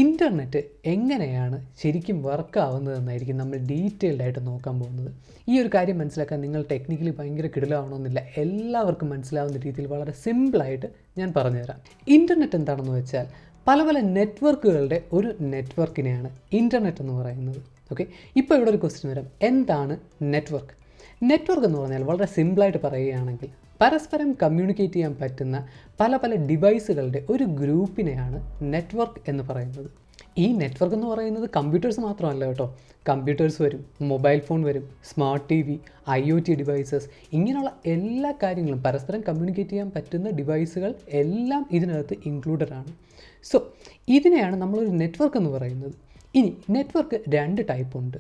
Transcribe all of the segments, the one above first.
Internet എങ്ങനെയാണ് ശരിക്കും work ആവുന്നതെന്നായിരിക്കും നമ്മൾ ഡീറ്റെയിൽഡ് ആയിട്ട് നോക്കാൻ പോകുന്നത്. ഈ ഒരു കാര്യം മനസ്സിലാക്കാൻ നിങ്ങൾ ടെക്നിക്കലി ഭയങ്കര കിടിലമാവണമെന്നില്ല, എല്ലാവർക്കും മനസ്സിലാവുന്ന രീതിയിൽ വളരെ സിമ്പിളായിട്ട് ഞാൻ പറഞ്ഞുതരാം. ഇൻ്റർനെറ്റ് എന്താണെന്ന് വെച്ചാൽ പല പല നെറ്റ്വർക്കുകളുടെ ഒരു നെറ്റ്വർക്കിനെയാണ് ഇൻ്റർനെറ്റ് എന്ന് പറയുന്നത്. ഓക്കെ, ഇപ്പോൾ ഇവിടെ ഒരു ക്വസ്റ്റ്യൻ വരാം, എന്താണ് നെറ്റ്വർക്ക്? നെറ്റ്വർക്ക് എന്ന് പറഞ്ഞാൽ വളരെ സിമ്പിളായിട്ട് പറയുകയാണെങ്കിൽ പരസ്പരം കമ്മ്യൂണിക്കേറ്റ് ചെയ്യാൻ പറ്റുന്ന പല പല ഡിവൈസുകളുടെ ഒരു ഗ്രൂപ്പിനെയാണ് നെറ്റ്വർക്ക് എന്ന് പറയുന്നത്. ഈ നെറ്റ്വർക്ക് എന്ന് പറയുന്നത് കമ്പ്യൂട്ടേഴ്സ് മാത്രമല്ല കേട്ടോ, കമ്പ്യൂട്ടേഴ്സ് വരും, മൊബൈൽ ഫോൺ വരും, സ്മാർട്ട് TV, IoT ഡിവൈസസ്, ഇങ്ങനെയുള്ള എല്ലാ കാര്യങ്ങളും പരസ്പരം കമ്മ്യൂണിക്കേറ്റ് ചെയ്യാൻ പറ്റുന്ന ഡിവൈസുകൾ എല്ലാം ഇതിനകത്ത് ഇൻക്ലൂഡഡ് ആണ്. സോ ഇതിനെയാണ് നമ്മളൊരു നെറ്റ്വർക്ക് എന്ന് പറയുന്നത്. ഇനി നെറ്റ്വർക്ക് രണ്ട് ടൈപ്പ് ഉണ്ട്,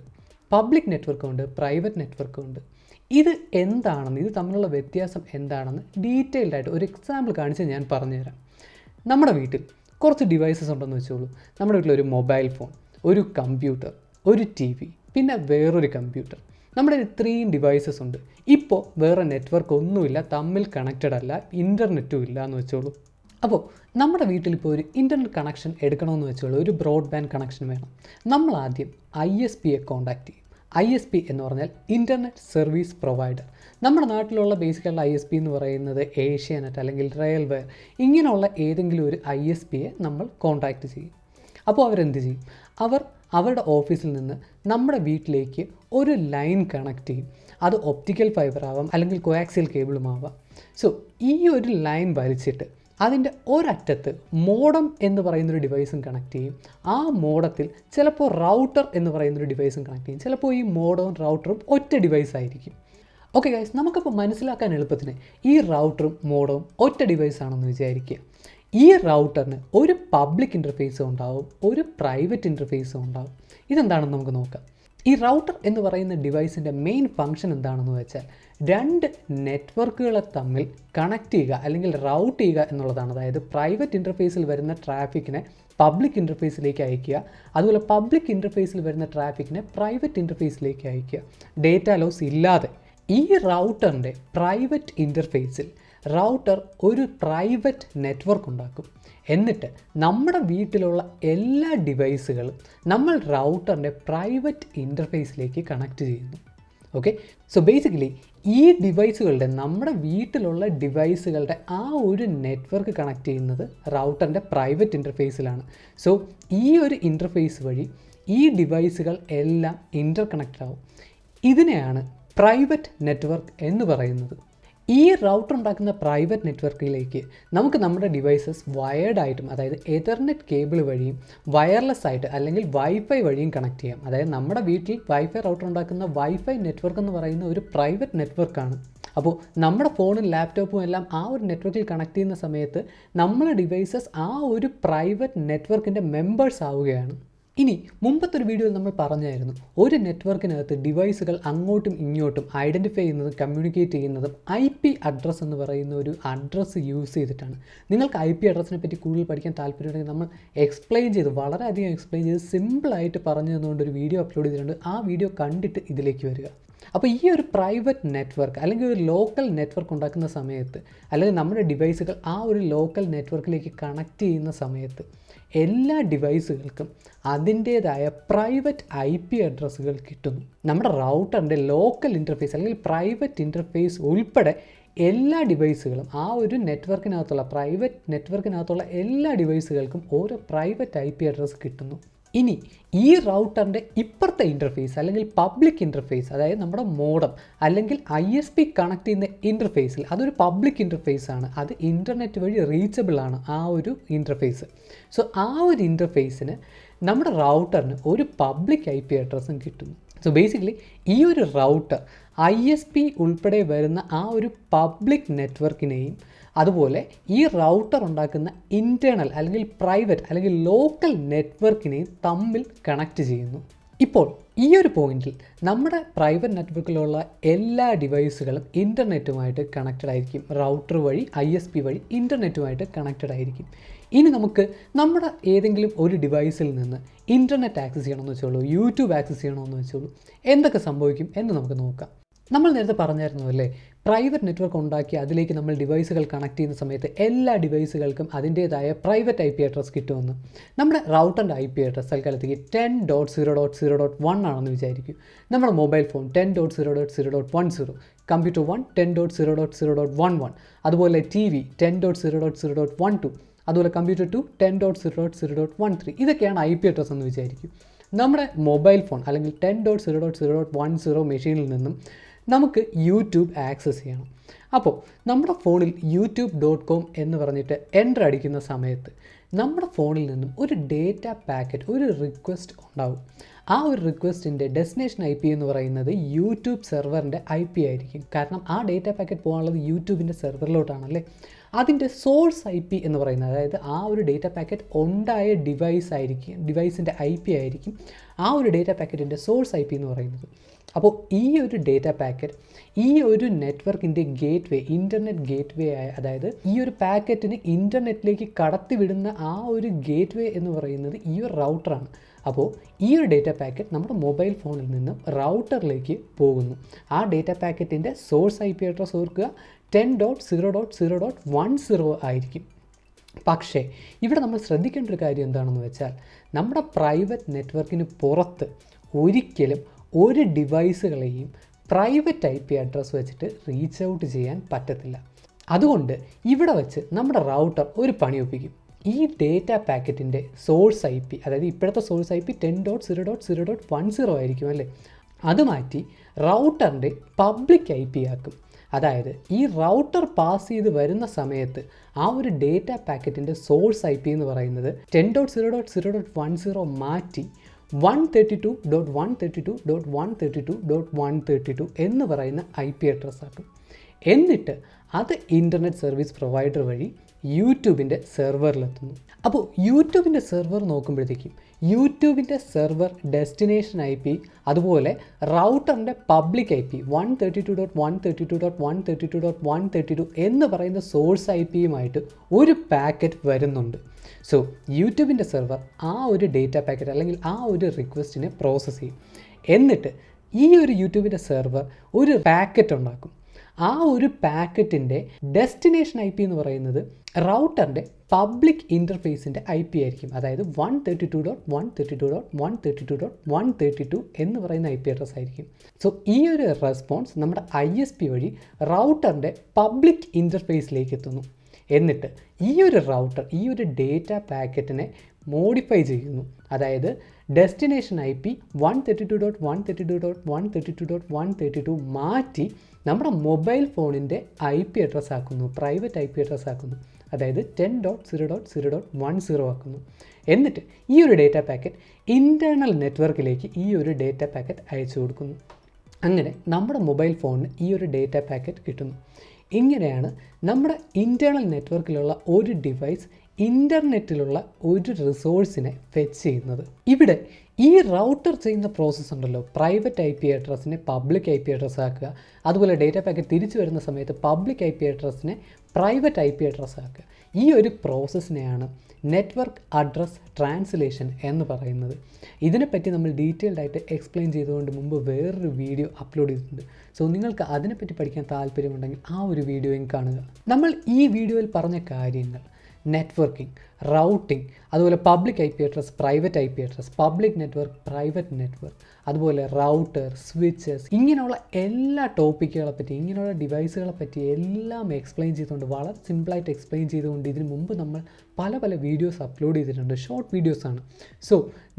പബ്ലിക് നെറ്റ്വർക്കും ഉണ്ട്, പ്രൈവറ്റ് നെറ്റ്വർക്കും ഉണ്ട്. ഇത് എന്താണെന്ന്, ഇത് തമ്മിലുള്ള വ്യത്യാസം എന്താണെന്ന് ഡീറ്റെയിൽഡ് ആയിട്ട് ഒരു എക്സാമ്പിൾ കാണിച്ച് ഞാൻ പറഞ്ഞുതരാം. നമ്മുടെ വീട്ടിൽ കുറച്ച് ഡിവൈസസ് ഉണ്ടെന്ന് വെച്ചോളൂ. നമ്മുടെ വീട്ടിൽ ഒരു മൊബൈൽ ഫോൺ, ഒരു കമ്പ്യൂട്ടർ, ഒരു TV, പിന്നെ വേറൊരു കമ്പ്യൂട്ടർ. നമ്മുടെ ഇത്രയും ഡിവൈസസ് ഉണ്ട്. ഇപ്പോൾ വേറെ നെറ്റ്വർക്ക് ഒന്നുമില്ല, തമ്മിൽ കണക്റ്റഡ് അല്ല, ഇൻ്റർനെറ്റും ഇല്ല എന്ന് വെച്ചോളൂ. അപ്പോൾ നമ്മുടെ വീട്ടിലിപ്പോൾ ഒരു ഇൻ്റർനെറ്റ് കണക്ഷൻ എടുക്കണമെന്ന് വെച്ചോളൂ, ഒരു ബ്രോഡ്ബാൻഡ് കണക്ഷൻ വേണം. നമ്മൾ ആദ്യം ISPയെ കോൺടാക്റ്റ് ചെയ്യും. ISP എന്ന് പറഞ്ഞാൽ ഇൻ്റർനെറ്റ് സർവീസ് പ്രൊവൈഡർ. നമ്മുടെ നാട്ടിലുള്ള ബേസിക്കലുള്ള ISP എന്ന് പറയുന്നത് ഏഷ്യാനെറ്റ് അല്ലെങ്കിൽ റെയിൽവേ, ഇങ്ങനെയുള്ള ഏതെങ്കിലും ഒരു ISPയെ നമ്മൾ കോൺടാക്റ്റ് ചെയ്യും. അപ്പോൾ അവരെന്ത് ചെയ്യും? അവരുടെ ഓഫീസിൽ നിന്ന് നമ്മുടെ വീട്ടിലേക്ക് ഒരു ലൈൻ കണക്ട് ചെയ്യും. അത് ഒപ്റ്റിക്കൽ ഫൈബർ ആവാം, അല്ലെങ്കിൽ കോആക്സിയൽ കേബിളും ആവാം. സോ ഈ ഒരു ലൈൻ വലിച്ചിട്ട് അതിൻ്റെ ഒരറ്റത്ത് മോഡം എന്ന് പറയുന്നൊരു ഡിവൈസും കണക്ട് ചെയ്യും. ആ മോഡത്തിൽ ചിലപ്പോൾ റൗട്ടർ എന്ന് പറയുന്നൊരു ഡിവൈസും കണക്ട് ചെയ്യും. ചിലപ്പോൾ ഈ മോഡവും റൗട്ടറും ഒറ്റ ഡിവൈസ് ആയിരിക്കും. ഓക്കെ ഗൈസ്, നമുക്കപ്പോൾ മനസ്സിലാക്കാൻ എളുപ്പത്തിന് ഈ റൗട്ടറും മോഡവും ഒറ്റ ഡിവൈസ് ആണെന്ന് വിചാരിക്കുക. ഈ റൗട്ടറിന് ഒരു പബ്ലിക് ഇൻ്റർഫേസും ഉണ്ടാവും, ഒരു പ്രൈവറ്റ് ഇൻ്റർഫേസും ഉണ്ടാവും. ഇതെന്താണെന്ന് നമുക്ക് നോക്കാം. ഈ റൗട്ടർ എന്ന് പറയുന്ന ഡിവൈസിൻ്റെ മെയിൻ ഫങ്ഷൻ എന്താണെന്ന് വെച്ചാൽ രണ്ട് നെറ്റ്വർക്കുകളെ തമ്മിൽ കണക്ട് ചെയ്യുക അല്ലെങ്കിൽ റൗട്ട് ചെയ്യുക എന്നുള്ളതാണ്. അതായത് പ്രൈവറ്റ് ഇൻ്റർഫേസിൽ വരുന്ന ട്രാഫിക്കിനെ പബ്ലിക് ഇൻ്റർഫേസിലേക്ക് അയക്കുക, അതുപോലെ പബ്ലിക് ഇൻ്റർഫേസിൽ വരുന്ന ട്രാഫിക്കിനെ പ്രൈവറ്റ് ഇൻ്റർഫേസിലേക്ക് അയക്കുക, ഡേറ്റ ലോസ് ഇല്ലാതെ. ഈ റൗട്ടറിൻ്റെ പ്രൈവറ്റ് ഇൻ്റർഫേസിൽ റൗട്ടർ ഒരു പ്രൈവറ്റ് നെറ്റ്വർക്ക് ഉണ്ടാക്കും. എന്നിട്ട് നമ്മുടെ വീട്ടിലുള്ള എല്ലാ ഡിവൈസുകളും നമ്മൾ റൗട്ടറിൻ്റെ പ്രൈവറ്റ് ഇൻ്റർഫേസിലേക്ക് കണക്ട് ചെയ്യുന്നു. ഓക്കെ, സോ ബേസിക്കലി ഈ ഡിവൈസുകളുടെ, നമ്മുടെ വീട്ടിലുള്ള ഡിവൈസുകളുടെ ആ ഒരു നെറ്റ്വർക്ക് കണക്ട് ചെയ്യുന്നത് റൗട്ടറിൻ്റെ പ്രൈവറ്റ് ഇൻ്റർഫേസിലാണ്. സോ ഈ ഒരു ഇൻ്റർഫേസ് വഴി ഈ ഡിവൈസുകൾ എല്ലാം ഇൻ്റർ കണക്റ്റ് ആവും. ഇതിനെയാണ് പ്രൈവറ്റ് നെറ്റ്വർക്ക് എന്ന് പറയുന്നത്. ഈ റൗട്ടർ ഉണ്ടാക്കുന്ന പ്രൈവറ്റ് നെറ്റ്വർക്കിലേക്ക് നമുക്ക് നമ്മുടെ ഡിവൈസസ് വയേർഡായിട്ടും, അതായത് എതർനെറ്റ് കേബിൾ വഴിയും വയർലെസ് ആയിട്ട് അല്ലെങ്കിൽ വൈഫൈ വഴിയും കണക്ട് ചെയ്യാം. അതായത് നമ്മുടെ വീട്ടിൽ വൈഫൈ റൗട്ടർ ഉണ്ടാക്കുന്ന വൈഫൈ നെറ്റ്വർക്ക് എന്ന് പറയുന്ന ഒരു പ്രൈവറ്റ് നെറ്റ്വർക്കാണ്. അപ്പോൾ നമ്മുടെ ഫോണും ലാപ്ടോപ്പും എല്ലാം ആ ഒരു നെറ്റ്വർക്കിൽ കണക്ട് ചെയ്യുന്ന സമയത്ത് നമ്മുടെ ഡിവൈസസ് ആ ഒരു പ്രൈവറ്റ് നെറ്റ്വർക്കിൻ്റെ മെമ്പേഴ്സ് ആവുകയാണ്. ഇനി മുമ്പത്തെ ഒരു വീഡിയോയിൽ നമ്മൾ പറഞ്ഞായിരുന്നു, ഒരു നെറ്റ്വർക്കിനകത്ത് ഡിവൈസുകൾ അങ്ങോട്ടും ഇങ്ങോട്ടും ഐഡൻറ്റിഫൈ ചെയ്യുന്നതും കമ്മ്യൂണിക്കേറ്റ് ചെയ്യുന്നതും IP അഡ്രസ്സ് എന്ന് പറയുന്ന ഒരു അഡ്രസ്സ് യൂസ് ചെയ്തിട്ടാണ്. നിങ്ങൾക്ക് IP അഡ്രസ്സിനെ പറ്റി കൂടുതൽ പഠിക്കാൻ താല്പര്യമുണ്ടെങ്കിൽ നമ്മൾ എക്സ്പ്ലെയിൻ ചെയ്ത്, വളരെയധികം എക്സ്പ്ലെയിൻ ചെയ്ത് സിമ്പിളായിട്ട് പറഞ്ഞു തന്നുകൊണ്ട് ഒരു വീഡിയോ അപ്ലോഡ് ചെയ്തിട്ടുണ്ട്. ആ വീഡിയോ കണ്ടിട്ട് ഇതിലേക്ക് വരിക. അപ്പോൾ ഈ ഒരു പ്രൈവറ്റ് നെറ്റ്വർക്ക് അല്ലെങ്കിൽ ഒരു ലോക്കൽ നെറ്റ്വർക്ക് ഉണ്ടാക്കുന്ന സമയത്ത്, അല്ലെങ്കിൽ നമ്മുടെ ഡിവൈസുകൾ ആ ഒരു ലോക്കൽ നെറ്റ്വർക്കിലേക്ക് കണക്ട് ചെയ്യുന്ന സമയത്ത് എല്ലാ ഡിവൈസുകൾക്കും അതിൻ്റേതായ പ്രൈവറ്റ് IP അഡ്രസ്സുകൾ കിട്ടുന്നു. നമ്മുടെ റൗട്ടറിൻ്റെ ലോക്കൽ ഇൻ്റർഫേസ് അല്ലെങ്കിൽ പ്രൈവറ്റ് ഇൻ്റർഫേസ് ഉൾപ്പെടെ എല്ലാ ഡിവൈസുകളും ആ ഒരു നെറ്റ്വർക്കിനകത്തുള്ള, പ്രൈവറ്റ് നെറ്റ്വർക്കിനകത്തുള്ള എല്ലാ ഡിവൈസുകൾക്കും ഓരോ പ്രൈവറ്റ് IP അഡ്രസ്സ് കിട്ടുന്നു. ഇനി ഈ റൗട്ടറിൻ്റെ ഇപ്പുറത്തെ ഇൻ്റർഫേസ് അല്ലെങ്കിൽ പബ്ലിക് ഇൻ്റർഫേസ്, അതായത് നമ്മുടെ മോഡം അല്ലെങ്കിൽ ISP കണക്ട് ചെയ്യുന്ന ഇൻ്റർഫേസിൽ അതൊരു പബ്ലിക് ഇൻ്റർഫേസ് ആണ്, അത് ഇൻ്റർനെറ്റ് വഴി റീച്ചബിൾ ആണ് ആ ഒരു ഇൻ്റർഫേസ്. സോ ആ ഒരു ഇൻ്റർഫേസിന് നമ്മുടെ റൗട്ടറിന് ഒരു പബ്ലിക് IP അഡ്രസ്സും കിട്ടുന്നു. സോ ബേസിക്കലി ഈ ഒരു റൗട്ടർ ISP ഉൾപ്പെടെ വരുന്ന ആ ഒരു പബ്ലിക് നെറ്റ്വർക്കിനെയും അതുപോലെ ഈ റൗട്ടർ ഉണ്ടാക്കുന്ന ഇൻറ്റേർണൽ അല്ലെങ്കിൽ പ്രൈവറ്റ് അല്ലെങ്കിൽ ലോക്കൽ നെറ്റ്വർക്കിനെയും തമ്മിൽ കണക്ട് ചെയ്യുന്നു. ഇപ്പോൾ ഈ ഒരു പോയിന്റിൽ നമ്മുടെ പ്രൈവറ്റ് നെറ്റ്വർക്കിലുള്ള എല്ലാ ഡിവൈസുകളും ഇൻ്റർനെറ്റുമായിട്ട് കണക്റ്റഡ് ആയിരിക്കും. റൗട്ടർ വഴി ISP വഴി ഇൻ്റർനെറ്റുമായിട്ട് കണക്റ്റഡ് ആയിരിക്കും. ഇനി നമുക്ക് നമ്മുടെ ഏതെങ്കിലും ഒരു ഡിവൈസിൽ നിന്ന് ഇൻ്റർനെറ്റ് ആക്സസ് ചെയ്യണമെന്ന് വെച്ചോളൂ, യൂട്യൂബ് ആക്സസ് ചെയ്യണമെന്ന് വെച്ചോളൂ, എന്തൊക്കെ സംഭവിക്കും എന്ന് നമുക്ക് നോക്കാം. നമ്മൾ നേരത്തെ പറഞ്ഞായിരുന്നു അല്ലേ, പ്രൈവറ്റ് നെറ്റ്വർക്ക് ഉണ്ടാക്കി അതിലേക്ക് നമ്മൾ ഡിവൈസുകൾ കണക്ട് ചെയ്യുന്ന സമയത്ത് എല്ലാ ഡിവൈസുകൾക്കും അതിൻ്റേതായ പ്രൈവറ്റ് IP അഡ്രസ് കിട്ടുമെന്ന്. നമ്മുടെ റൗട്ടറിൻ്റെ IP അഡ്രസ് തൽക്കാലത്തേക്ക് 10.0.0.1 ആണെന്ന് വിചാരിക്കും. നമ്മുടെ മൊബൈൽ ഫോൺ 10.0.0.10, കമ്പ്യൂട്ടർ 1 10.0.0.11, അതുപോലെ TV 10.0.0.12, അതുപോലെ കമ്പ്യൂട്ടർ 2 10.0.0.13. ഇതൊക്കെയാണ് IP അഡ്രസ് എന്ന് വിചാരിക്കും. നമ്മുടെ മൊബൈൽ ഫോൺ അല്ലെങ്കിൽ 10.0.0.10 മെഷീനിൽ നിന്നും നമുക്ക് യൂട്യൂബ് ആക്സസ് ചെയ്യണം. അപ്പോൾ നമ്മുടെ ഫോണിൽ youtube.com എന്ന് പറഞ്ഞിട്ട് എൻ്റർ അടിക്കുന്ന സമയത്ത് നമ്മുടെ ഫോണിൽ നിന്നും ഒരു ഡേറ്റ പാക്കറ്റ്, ഒരു റിക്വസ്റ്റ് ഉണ്ടാവും. ആ ഒരു റിക്വസ്റ്റിൻ്റെ ഡെസ്റ്റിനേഷൻ IP എന്ന് പറയുന്നത് യൂട്യൂബ് സെർവറിൻ്റെ IP ആയിരിക്കും. കാരണം ആ ഡേറ്റ പാക്കറ്റ് പോകാനുള്ളത് യൂട്യൂബിൻ്റെ സെർവറിലോട്ടാണല്ലേ. അതിൻ്റെ സോഴ്സ് IP എന്ന് പറയുന്നത്, അതായത് ആ ഒരു ഡേറ്റ പാക്കറ്റ് ഉണ്ടായ ഡിവൈസിൻ്റെ IP ആയിരിക്കും ആ ഒരു ഡേറ്റ പാക്കറ്റിൻ്റെ സോഴ്സ് IP എന്ന് പറയുന്നത്. അപ്പോൾ ഈ ഒരു ഡേറ്റ പാക്കറ്റ് ഈ ഒരു നെറ്റ്വർക്കിൻ്റെ gateway, internet gateway ആയ, അതായത് ഈ ഒരു പാക്കറ്റിന് ഇൻ്റർനെറ്റിലേക്ക് കടത്തിവിടുന്ന ആ ഒരു ഗേറ്റ് വേ എന്ന് പറയുന്നത് ഈ ഒരു റൗട്ടറാണ്. അപ്പോൾ ഈ ഒരു ഡേറ്റ പാക്കറ്റ് നമ്മുടെ മൊബൈൽ ഫോണിൽ നിന്നും റൗട്ടറിലേക്ക് പോകുന്നു. ആ ഡേറ്റ പാക്കറ്റിൻ്റെ സോഴ്സ് IP അഡ്രസ് ഓർക്കുക 10.0.0.10 ആയിരിക്കും. പക്ഷേ ഇവിടെ നമ്മൾ ശ്രദ്ധിക്കേണ്ട ഒരു കാര്യം എന്താണെന്ന് വെച്ചാൽ, നമ്മുടെ പ്രൈവറ്റ് നെറ്റ്വർക്കിന് പുറത്ത് ഒരിക്കലും ഒരു ഡിവൈസുകളെയും പ്രൈവറ്റ് IP അഡ്രസ്സ് വെച്ചിട്ട് റീച്ച് ഔട്ട് ചെയ്യാൻ പറ്റത്തില്ല. അതുകൊണ്ട് ഇവിടെ വെച്ച് നമ്മുടെ റൗട്ടർ ഒരു പണി ഒപ്പിക്കും. ഈ ഡേറ്റ പാക്കറ്റിൻ്റെ സോഴ്സ് IP, അതായത് ഇപ്പോഴത്തെ സോഴ്സ് IP 10.0.0.10 ആയിരിക്കും അല്ലേ, അത് മാറ്റി റൗട്ടറിൻ്റെ പബ്ലിക് IP ആക്കും. അതായത് ഈ റൗട്ടർ പാസ് ചെയ്ത് വരുന്ന സമയത്ത് ആ ഒരു ഡേറ്റ പാക്കറ്റിൻ്റെ സോഴ്സ് IP എന്ന് പറയുന്നത് 10.0.0.10 മാറ്റി 132.132.132.132 എന്ന് പറയുന്ന IP അഡ്രസ് ആക്കും. എന്നിട്ട് അത് ഇൻ്റർനെറ്റ് സർവീസ് പ്രൊവൈഡർ വഴി യൂട്യൂബിൻ്റെ സെർവറിലെത്തുന്നു. അപ്പോൾ യൂട്യൂബിൻ്റെ സെർവർ നോക്കുമ്പോഴത്തേക്കും യൂട്യൂബിൻ്റെ സെർവർ ഡെസ്റ്റിനേഷൻ IP, അതുപോലെ റൗട്ടറിൻ്റെ പബ്ലിക് IP 132.132.132.132 എന്ന് പറയുന്ന സോഴ്സ് IPയുമായിട്ട് ഒരു പാക്കറ്റ് വരുന്നുണ്ട്. സോ യൂട്യൂബിൻ്റെ സെർവർ ആ ഒരു ഡേറ്റ പാക്കറ്റ് അല്ലെങ്കിൽ ആ ഒരു റിക്വസ്റ്റിനെ പ്രോസസ്സ് ചെയ്യും. എന്നിട്ട് ഈ ഒരു യൂട്യൂബിൻ്റെ സെർവർ ഒരു പാക്കറ്റ് ഉണ്ടാക്കും. ആ ഒരു പാക്കറ്റിൻ്റെ ഡെസ്റ്റിനേഷൻ IP എന്ന് പറയുന്നത് റൗട്ടറിൻ്റെ പബ്ലിക് ഇൻ്റർഫേസിൻ്റെ IP ആയിരിക്കും. അതായത് 132.132.132.132 എന്ന് പറയുന്ന IP അഡ്രസ് ആയിരിക്കും. സോ ഈ ഒരു റെസ്പോൺസ് നമ്മുടെ ISP വഴി റൗട്ടറിൻ്റെ പബ്ലിക് ഇൻ്റർഫേസിലേക്ക് എത്തുന്നു. എന്നിട്ട് ഈ ഒരു റൗട്ടർ ഈ ഒരു ഡേറ്റ പാക്കറ്റിനെ മോഡിഫൈ ചെയ്യുന്നു. അതായത് ഡെസ്റ്റിനേഷൻ IP 132.132.132.132 മാറ്റി നമ്മുടെ മൊബൈൽ ഫോണിൻ്റെ IP അഡ്രസ് ആക്കുന്നു, പ്രൈവറ്റ് IP അഡ്രസ് ആക്കുന്നു. അതായത് 10.0.0.10 ആക്കുന്നു. എന്നിട്ട് ഈ ഒരു ഡേറ്റ പാക്കറ്റ് ഇൻറ്റേർണൽ നെറ്റ്വർക്കിലേക്ക് ഈ ഒരു ഡേറ്റ പാക്കറ്റ് അയച്ചു കൊടുക്കുന്നു. അങ്ങനെ നമ്മുടെ മൊബൈൽ ഫോണിന് ഈ ഒരു ഡേറ്റ പാക്കറ്റ് കിട്ടുന്നു. ഇങ്ങനെയാണ് നമ്മുടെ ഇൻറ്റേർണൽ നെറ്റ്വർക്കിലുള്ള ഒരു ഡിവൈസ് ഇൻ്റർനെറ്റിലുള്ള ഒരു റിസോഴ്സിനെ ഫെച്ച് ചെയ്യുന്നത്. ഇവിടെ ഈ റൗട്ടർ ചെയ്യുന്ന പ്രോസസ്സ് ഉണ്ടല്ലോ, പ്രൈവറ്റ് IP അഡ്രസ്സിനെ പബ്ലിക് IP അഡ്രസ് ആക്കുക, അതുപോലെ ഡേറ്റ പാക്കറ്റ് തിരിച്ചു വരുന്ന സമയത്ത് പബ്ലിക് IP അഡ്രസ്സിനെ പ്രൈവറ്റ് IP അഡ്രസ് ആക്കുക. ഈ ഒരു പ്രോസസ്സിനെയാണ് നെറ്റ്വർക്ക് അഡ്രസ് ട്രാൻസ്ലേഷൻ എന്ന് പറയുന്നത്. ഇതിനെപ്പറ്റി നമ്മൾ ഡീറ്റെയിൽഡ് ആയിട്ട് എക്സ്പ്ലെയിൻ ചെയ്തുകൊണ്ട് മുമ്പ് വേറൊരു വീഡിയോ അപ്ലോഡ് ചെയ്തിട്ടുണ്ട്. സോ നിങ്ങൾക്ക് അതിനെപ്പറ്റി പഠിക്കാൻ താല്പര്യമുണ്ടെങ്കിൽ ആ ഒരു വീഡിയോയും കാണുക. നമ്മൾ ഈ വീഡിയോയിൽ പറഞ്ഞ കാര്യങ്ങൾ നെറ്റ്വർക്കിംഗ്, റൗട്ടിംഗ്, അതുപോലെ public IP address, private IP address, public network, private network, അതുപോലെ റൗട്ടർ, സ്വിച്ചസ്, ഇങ്ങനെയുള്ള എല്ലാ ടോപ്പിക്കുകളെ പറ്റി, ഇങ്ങനെയുള്ള ഡിവൈസുകളെ പറ്റി എല്ലാം എക്സ്പ്ലെയിൻ ചെയ്തുകൊണ്ട്, വളരെ സിമ്പിളായിട്ട് എക്സ്പ്ലെയിൻ ചെയ്തുകൊണ്ട് ഇതിന് മുമ്പ് നമ്മൾ പല വീഡിയോസ് അപ്ലോഡ് ചെയ്തിട്ടുണ്ട്. ഷോർട്ട് വീഡിയോസാണ്. സോ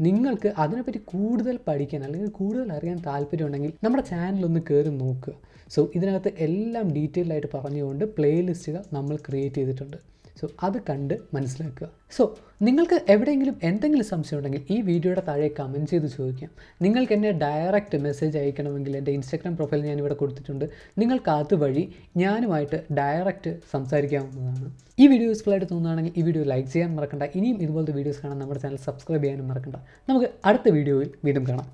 നിങ്ങൾക്ക് അതിനെപ്പറ്റി കൂടുതൽ പഠിക്കാൻ അല്ലെങ്കിൽ കൂടുതൽ അറിയാൻ താല്പര്യമുണ്ടെങ്കിൽ നമ്മുടെ ചാനലൊന്ന് കയറി നോക്കുക. സോ ഇതിനകത്ത് എല്ലാം ഡീറ്റെയിൽഡ് ആയിട്ട് പറഞ്ഞുകൊണ്ട് പ്ലേലിസ്റ്റുകൾ നമ്മൾ ക്രിയേറ്റ് ചെയ്തിട്ടുണ്ട്. സോ അത് കണ്ട് മനസ്സിലാക്കുക. സോ നിങ്ങൾക്ക് എവിടെയെങ്കിലും എന്തെങ്കിലും സംശയം ഉണ്ടെങ്കിൽ ഈ വീഡിയോയുടെ താഴെ കമൻറ്റ് ചെയ്ത് ചോദിക്കാം. നിങ്ങൾക്ക് എന്നെ ഡയറക്റ്റ് മെസ്സേജ് അയക്കണമെങ്കിൽ എൻ്റെ ഇൻസ്റ്റാഗ്രാം പ്രൊഫൈൽ ഞാനിവിടെ കൊടുത്തിട്ടുണ്ട്. നിങ്ങൾക്ക് അതുവഴി ഞാനുമായിട്ട് ഡയറക്റ്റ് സംസാരിക്കാവുന്നതാണ്. ഈ വീഡിയോ യൂസ്ഫുൾ ആയിട്ട് തോന്നുകയാണെങ്കിൽ ഈ വീഡിയോ ലൈക്ക് ചെയ്യാൻ മറക്കണ്ട. ഇനിയും ഇതുപോലത്തെ വീഡിയോസ് കാണാൻ നമ്മുടെ ചാനൽ സബ്സ്ക്രൈബ് ചെയ്യാനും മറക്കണ്ട. നമുക്ക് അടുത്ത വീഡിയോയിൽ വീണ്ടും കാണാം.